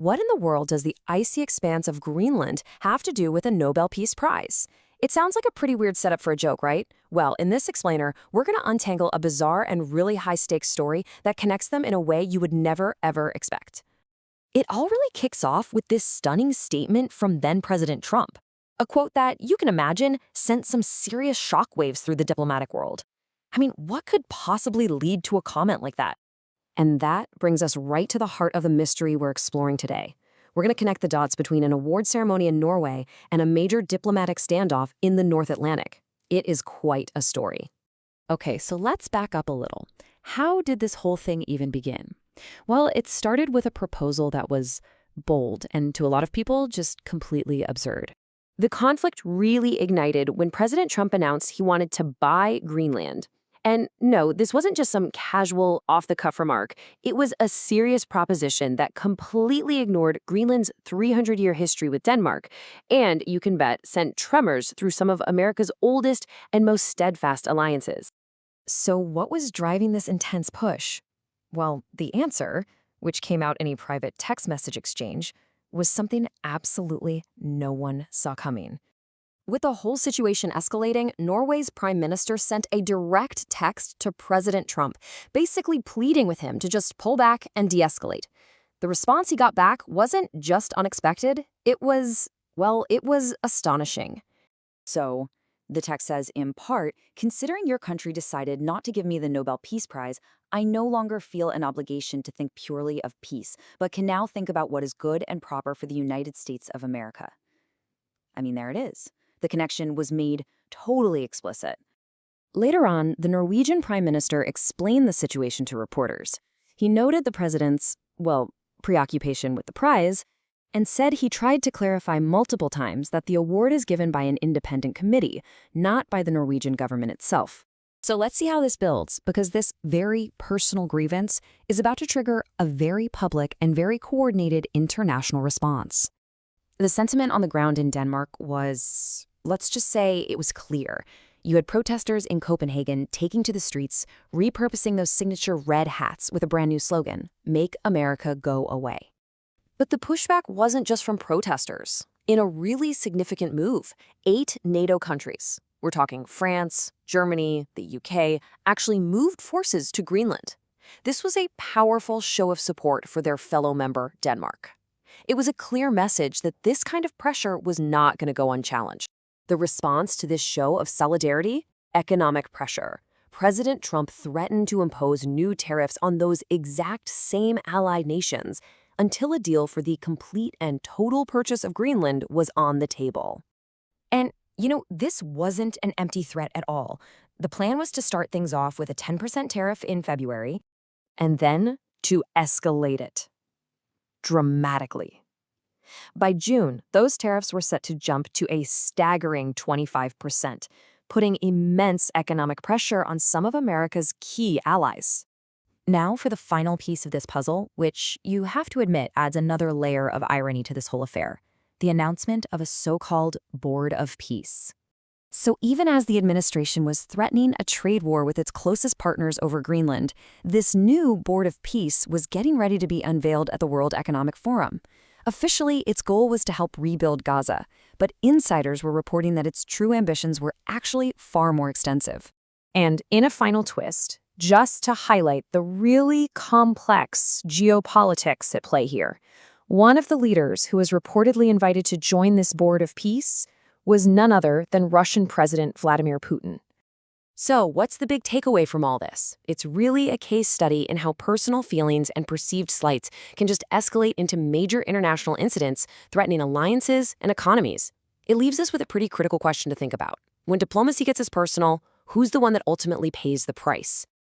What in the world does the icy expanse of Greenland have to do with a Nobel Peace Prize? It sounds like a pretty weird setup for a joke, right? Well, in this explainer, we're going to untangle a bizarre and really high-stakes story that connects them in a way you would never, ever expect. It all really kicks off with this stunning statement from then-President Trump, a quote that, you can imagine, sent some serious shockwaves through the diplomatic world. I mean, what could possibly lead to a comment like that? And that brings us right to the heart of the mystery we're exploring today. We're going to connect the dots between an award ceremony in Norway and a major diplomatic standoff in the North Atlantic. It is quite a story. Okay, so let's back up a little. How did this whole thing even begin? Well, it started with a proposal that was bold and, to a lot of people, just completely absurd. The conflict really ignited when President Trump announced he wanted to buy Greenland. And no, this wasn't just some casual, off-the-cuff remark. It was a serious proposition that completely ignored Greenland's 300-year history with Denmark, and, you can bet, sent tremors through some of America's oldest and most steadfast alliances. So what was driving this intense push? Well, the answer, which came out in a private text message exchange, was something absolutely no one saw coming. With the whole situation escalating, Norway's prime minister sent a direct text to President Trump, basically pleading with him to just pull back and de-escalate. The response he got back wasn't just unexpected, it was astonishing. So, the text says, in part, considering your country decided not to give me the Nobel Peace Prize, I no longer feel an obligation to think purely of peace, but can now think about what is good and proper for the United States of America. I mean, there it is. The connection was made totally explicit. Later on, the Norwegian prime minister explained the situation to reporters. He noted the president's, preoccupation with the prize, and said he tried to clarify multiple times that the award is given by an independent committee, not by the Norwegian government itself. So let's see how this builds, because this very personal grievance is about to trigger a very public and very coordinated international response. The sentiment on the ground in Denmark was, let's just say, it was clear. You had protesters in Copenhagen taking to the streets, repurposing those signature red hats with a brand new slogan, "Make America Go Away." But the pushback wasn't just from protesters. In a really significant move, 8 NATO countries, we're talking France, Germany, the UK, actually moved forces to Greenland. This was a powerful show of support for their fellow member, Denmark. It was a clear message that this kind of pressure was not going to go unchallenged. The response to this show of solidarity? Economic pressure. President Trump threatened to impose new tariffs on those exact same allied nations until a deal for the complete and total purchase of Greenland was on the table. And, this wasn't an empty threat at all. The plan was to start things off with a 10% tariff in February, and then to escalate it dramatically. By June, those tariffs were set to jump to a staggering 25%, putting immense economic pressure on some of America's key allies. Now for the final piece of this puzzle, which you have to admit adds another layer of irony to this whole affair, the announcement of a so-called Board of Peace. So even as the administration was threatening a trade war with its closest partners over Greenland, this new Board of Peace was getting ready to be unveiled at the World Economic Forum. Officially, its goal was to help rebuild Gaza, but insiders were reporting that its true ambitions were actually far more extensive. And in a final twist, just to highlight the really complex geopolitics at play here, one of the leaders who was reportedly invited to join this Board of Peace was none other than Russian President Vladimir Putin. So, what's the big takeaway from all this? It's really a case study in how personal feelings and perceived slights can just escalate into major international incidents threatening alliances and economies. It leaves us with a pretty critical question to think about. When diplomacy gets as personal, who's the one that ultimately pays the price?